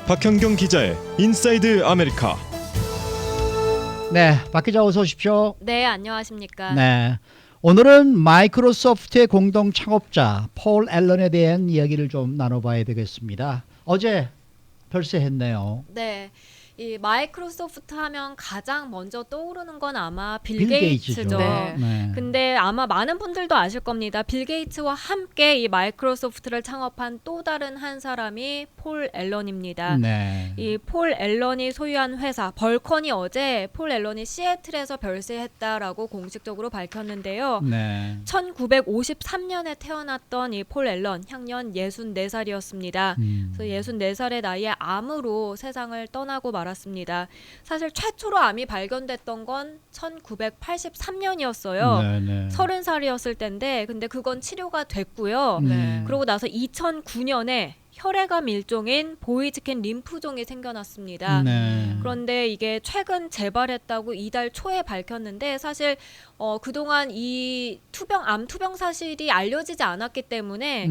박현경 기자의 인사이드 아메리카. 네, 박 기자 어서 오십시오. 네, 안녕하십니까. 네, 오늘은 마이크로소프트의 공동 창업자 폴 앨런에 대한 이야기를 좀 나눠봐야 되겠습니다. 어제 별세했네요. 네, 이 마이크로소프트 하면 가장 먼저 떠오르는 건 아마 빌 빌 게이츠죠. 게이츠죠. 네. 근데 아마 많은 분들도 아실 겁니다. 빌 게이츠와 함께 이 마이크로소프트를 창업한 또 다른 한 사람이 폴 앨런입니다. 네. 이 폴 앨런이 소유한 회사 벌컨이 어제 폴 앨런이 시애틀에서 별세했다라고 공식적으로 밝혔는데요. 네. 1953년에 태어났던 이 폴 앨런, 향년 64살이었습니다. 그래서 64살의 나이에 암으로 세상을 떠나고 말았습니다. 사실 최초로 암이 발견됐던 건 1983년이었어요. 네, 네. 30살이었을 때인데 근데 그건 치료가 됐고요. 네. 그러고 나서 2009년에 혈액암 일종인 보이즈캔 림프종이 생겨났습니다. 네. 그런데 이게 최근 재발했다고 이달 초에 밝혔는데 사실 그동안 이 암 투병 사실이 알려지지 않았기 때문에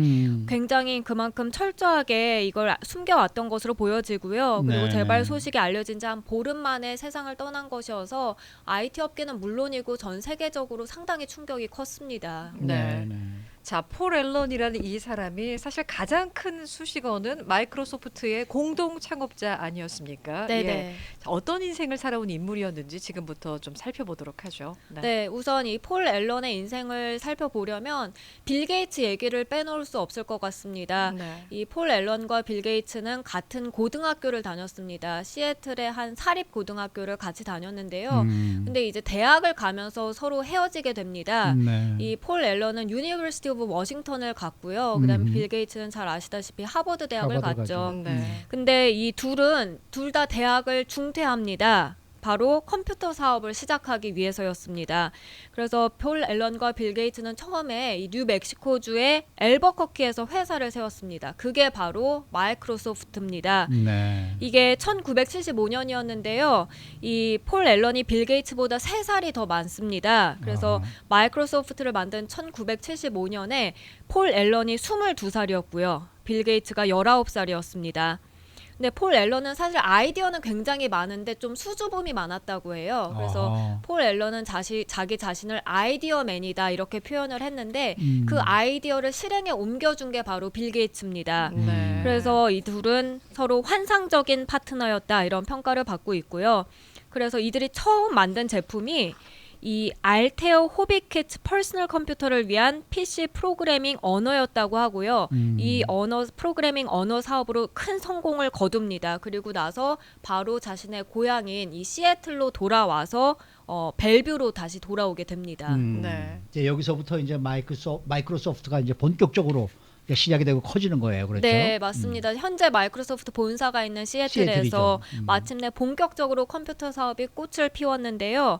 굉장히 그만큼 철저하게 이걸 숨겨왔던 것으로 보여지고요. 그리고 네, 재발 네. 소식이 알려진 지 한 보름 만에 세상을 떠난 것이어서 IT 업계는 물론이고 전 세계적으로 상당히 충격이 컸습니다. 네. 네. 네. 자, 폴 앨런이라는 이 사람이 사실 가장 큰 수식어는 마이크로소프트의 공동 창업자 아니었습니까? 네네. 예. 자, 어떤 인생을 살아온 인물이었는지 지금부터 좀 살펴보도록 하죠. 네, 우선 이 폴 앨런의 인생을 살펴보려면 빌 게이츠 얘기를 빼놓을 수 없을 것 같습니다. 네. 이 폴 앨런과 빌 게이츠는 같은 고등학교를 다녔습니다. 시애틀의 한 사립 고등학교를 같이 다녔는데요. 근데 이제 대학을 가면서 서로 헤어지게 됩니다. 네. 이 폴 앨런은 유니버시티 오브 워싱턴을 갔고요. 그다음에 음흠. 빌 게이츠는 잘 아시다시피 하버드 대학을 하버드 갔죠. 가죠. 네. 근데 이 둘은 둘 다 대학을 중퇴합니다. 바로 컴퓨터 사업을 시작하기 위해서였습니다. 그래서 폴 앨런과 빌 게이츠는 처음에 이 뉴멕시코주의 엘버커키에서 회사를 세웠습니다. 그게 바로 마이크로소프트입니다. 네. 이게 1975년이었는데요. 이 폴 앨런이 빌 게이츠보다 3살이 더 많습니다. 그래서 마이크로소프트를 만든 1975년에 폴 앨런이 22살이었고요. 빌 게이츠가 19살이었습니다. 근데 폴 앨런은 사실 아이디어는 굉장히 많은데 좀 수줍음이 많았다고 해요. 그래서 폴 앨런은 자기 자신을 아이디어맨이다 이렇게 표현을 했는데 그 아이디어를 실행에 옮겨준 게 바로 빌 게이츠입니다. 네. 그래서 이 둘은 서로 환상적인 파트너였다 이런 평가를 받고 있고요. 그래서 이들이 처음 만든 제품이 이 알테어 호비캣 퍼스널 컴퓨터를 위한 PC 프로그래밍 언어였다고 하고요. 이 프로그래밍 언어 사업으로 큰 성공을 거둡니다. 그리고 나서 바로 자신의 고향인 이 시애틀로 돌아와서 벨뷰로 다시 돌아오게 됩니다. 네. 이제 여기서부터 이제 마이크로소프트가 이제 본격적으로 이제 시작이 되고 커지는 거예요. 그렇죠? 네, 맞습니다. 현재 마이크로소프트 본사가 있는 시애틀에서 시애틀이죠. 마침내 본격적으로 컴퓨터 사업이 꽃을 피웠는데요.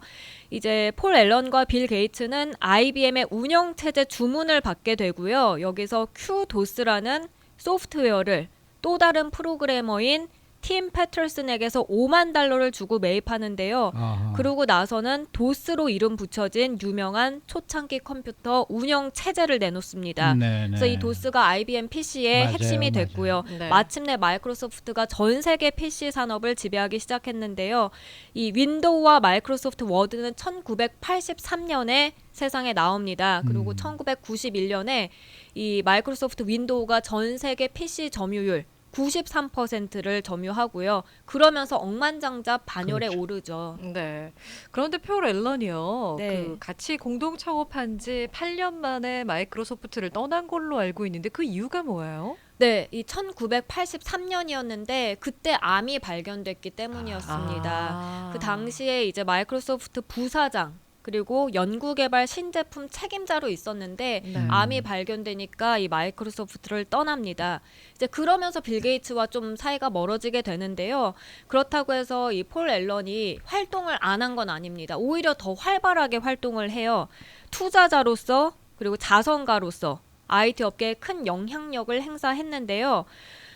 이제 폴 앨런과 빌 게이츠는 IBM의 운영체제 주문을 받게 되고요. 여기서 QDOS라는 소프트웨어를 또 다른 프로그래머인 팀 패터슨에게서 $50,000를 주고 매입하는데요. 아하. 그러고 나서는 도스로 이름 붙여진 유명한 초창기 컴퓨터 운영 체제를 내놓습니다. 네, 네. 그래서 이 도스가 IBM PC의 맞아요, 핵심이 맞아요. 됐고요. 네. 마침내 마이크로소프트가 전 세계 PC 산업을 지배하기 시작했는데요. 이 윈도우와 마이크로소프트 워드는 1983년에 세상에 나옵니다. 그리고 1991년에 이 마이크로소프트 윈도우가 전 세계 PC 점유율 93%를 점유하고요. 그러면서 억만장자 반열에 그렇죠. 오르죠. 네. 그런데 폴 앨런이요. 네. 그 같이 공동 창업한 지 8년 만에 마이크로소프트를 떠난 걸로 알고 있는데 그 이유가 뭐예요? 네, 이 1983년이었는데 그때 암이 발견됐기 때문이었습니다. 아. 그 당시에 이제 마이크로소프트 부사장 그리고 연구개발 신제품 책임자로 있었는데 네. 암이 발견되니까 이 마이크로소프트를 떠납니다. 이제 그러면서 빌 게이츠와 좀 사이가 멀어지게 되는데요. 그렇다고 해서 이 폴 앨런이 활동을 안 한 건 아닙니다. 오히려 더 활발하게 활동을 해요. 투자자로서 그리고 자선가로서 IT 업계에 큰 영향력을 행사했는데요.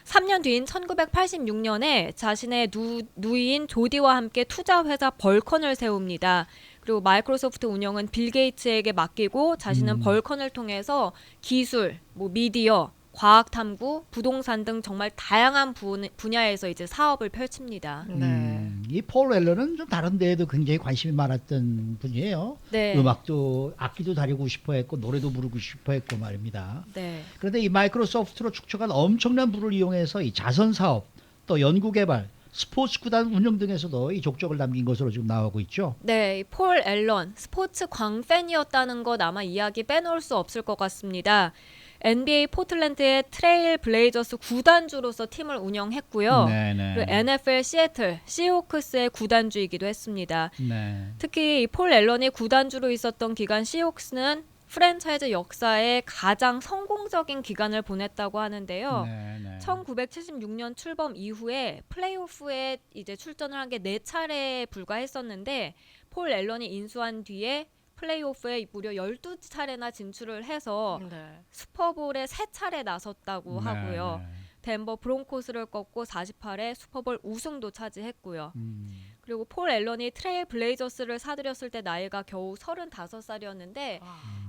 3년 뒤인 1986년에 자신의 누이인 조디와 함께 투자회사 벌컨을 세웁니다. 그리고 마이크로소프트 운영은 빌 게이츠에게 맡기고 자신은 벌컨을 통해서 기술, 미디어, 과학 탐구, 부동산 등 정말 다양한 분야에서 이제 사업을 펼칩니다. 네. 이 폴 앨런은 좀 다른 데에도 굉장히 관심이 많았던 분이에요. 네. 음악도 악기도 다루고 싶어했고 노래도 부르고 싶어했고 말입니다. 네. 그런데 이 마이크로소프트로 축적한 엄청난 부를 이용해서 이 자선 사업, 또 연구 개발, 스포츠 구단 운영 등에서도 이 족적을 남긴 것으로 지금 나오고 있죠. 네, 이 폴 앨런 스포츠 광팬이었다는 것 아마 이야기 빼놓을 수 없을 것 같습니다. NBA 포틀랜드의 트레일 블레이저스 구단주로서 팀을 운영했고요. 네네. 그리고 NFL 시애틀 시호크스의 구단주이기도 했습니다. 네. 특히 이 폴 앨런이 구단주로 있었던 기간 시호크스는 프랜차이즈 역사에 가장 성공적인 기간을 보냈다고 하는데요. 네네. 1976년 출범 이후에 플레이오프에 이제 출전을 한 게 4차례에 불과했었는데 폴 앨런이 인수한 뒤에 플레이오프에 무려 12차례나 진출을 해서 네. 슈퍼볼에 3차례 나섰다고 하고요. 덴버 브론코스를 꺾고 48회 슈퍼볼 우승도 차지했고요. 그리고 폴 앨런이 트레일 블레이저스를 사들였을 때 나이가 겨우 35살이었는데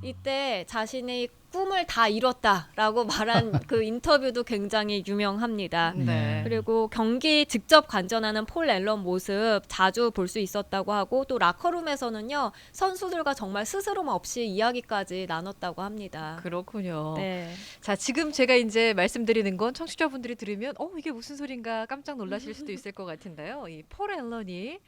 이때 자신의 꿈을 다 이뤘다라고 말한 그 인터뷰도 굉장히 유명합니다. 네. 그리고 경기 직접 관전하는 폴 앨런 모습 자주 볼 수 있었다고 하고 또 라커룸에서는요 선수들과 정말 스스럼 없이 이야기까지 나눴다고 합니다. 그렇군요. 네. 자, 지금 제가 이제 말씀드리는 건 청취자분들이 들으면 이게 무슨 소린가 깜짝 놀라실 수도 있을 것 같은데요. 이 폴 앨런이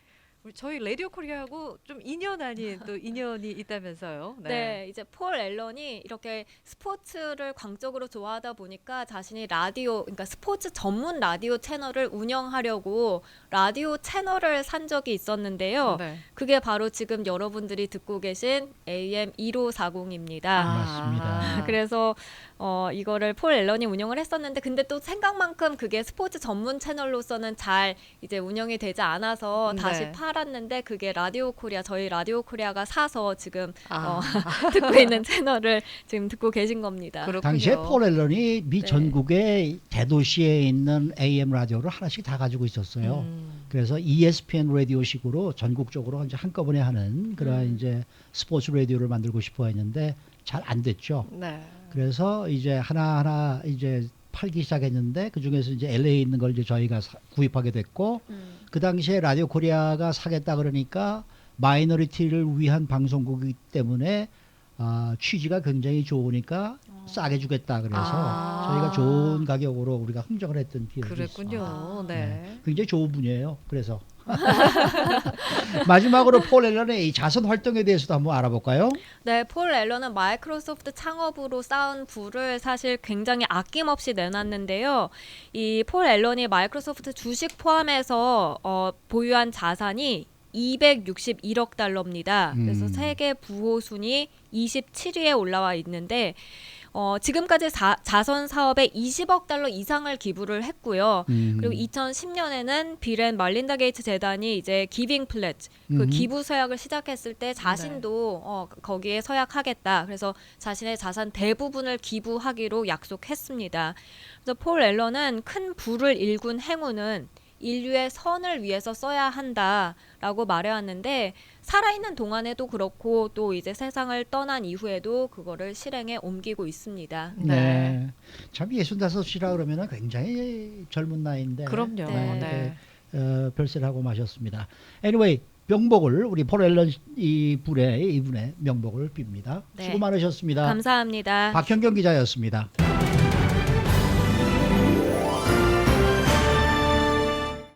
우리 저희 라디오 코리아하고 좀 인연 아닌 또 인연이 있다면서요. 네, 이제 폴 앨런이 이렇게 스포츠를 광적으로 좋아하다 보니까 자신이 라디오, 그러니까 스포츠 전문 라디오 채널을 운영하려고 라디오 채널을 산 적이 있었는데요. 네. 그게 바로 지금 여러분들이 듣고 계신 AM 1540입니다. 맞습니다. 그래서 이거를 폴 앨런이 운영을 했었는데 근데 또 생각만큼 그게 스포츠 전문 채널로서는 잘 이제 운영이 되지 않아서 네. 다시 팔았는데 그게 라디오 코리아 저희 라디오 코리아가 사서 지금 아, 듣고 있는 채널을 지금 듣고 계신 겁니다. 그렇군요. 당시에 폴 앨런이 미 네. 전국의 대도시에 있는 AM 라디오를 하나씩 다 가지고 있었어요. 그래서 ESPN 라디오식으로 전국적으로 이제 한꺼번에 하는 그런 이제 스포츠 라디오를 만들고 싶어 했는데 잘 안 됐죠. 네. 그래서 이제 하나하나 이제 팔기 시작했는데 그 중에서 이제 LA에 있는 걸 이제 저희가 구입하게 됐고 그 당시에 라디오 코리아가 사겠다 그러니까 마이너리티를 위한 방송국이기 때문에 취지가 굉장히 좋으니까 싸게 주겠다 그래서 저희가 좋은 가격으로 우리가 흥정을 했던 기억이 그랬군요. 있습니다. 네. 굉장히 좋은 분이에요. 그래서 마지막으로 폴 앨런의 이 자선 활동에 대해서도 한번 알아볼까요? 네, 폴 앨런은 마이크로소프트 창업으로 쌓은 부를 사실 굉장히 아낌없이 내놨는데요. 이 폴 앨런이 마이크로소프트 주식 포함해서 보유한 자산이 261억 달러입니다. 그래서 세계 부호 순위 27위에 올라와 있는데 지금까지 자선 사업에 20억 달러 이상을 기부를 했고요. 그리고 2010년에는 빌 앤 말린다 게이츠 재단이 이제 기빙 플랫 그 기부 서약을 시작했을 때 자신도 거기에 서약하겠다. 그래서 자신의 자산 대부분을 기부하기로 약속했습니다. 그래서 폴 앨런은 큰 부를 일군 행운은 인류의 선을 위해서 써야 한다라고 말해왔는데 살아있는 동안에도 그렇고 또 이제 세상을 떠난 이후에도 그거를 실행에 옮기고 있습니다. 네. 참 65이라 그러면 굉장히 젊은 나이인데 그럼요. 네. 네. 별세를 하고 마셨습니다. Anyway, 명복을 우리 폴 앨런 이분의 명복을 빕니다. 네. 수고 많으셨습니다. 감사합니다. 박현경 기자였습니다.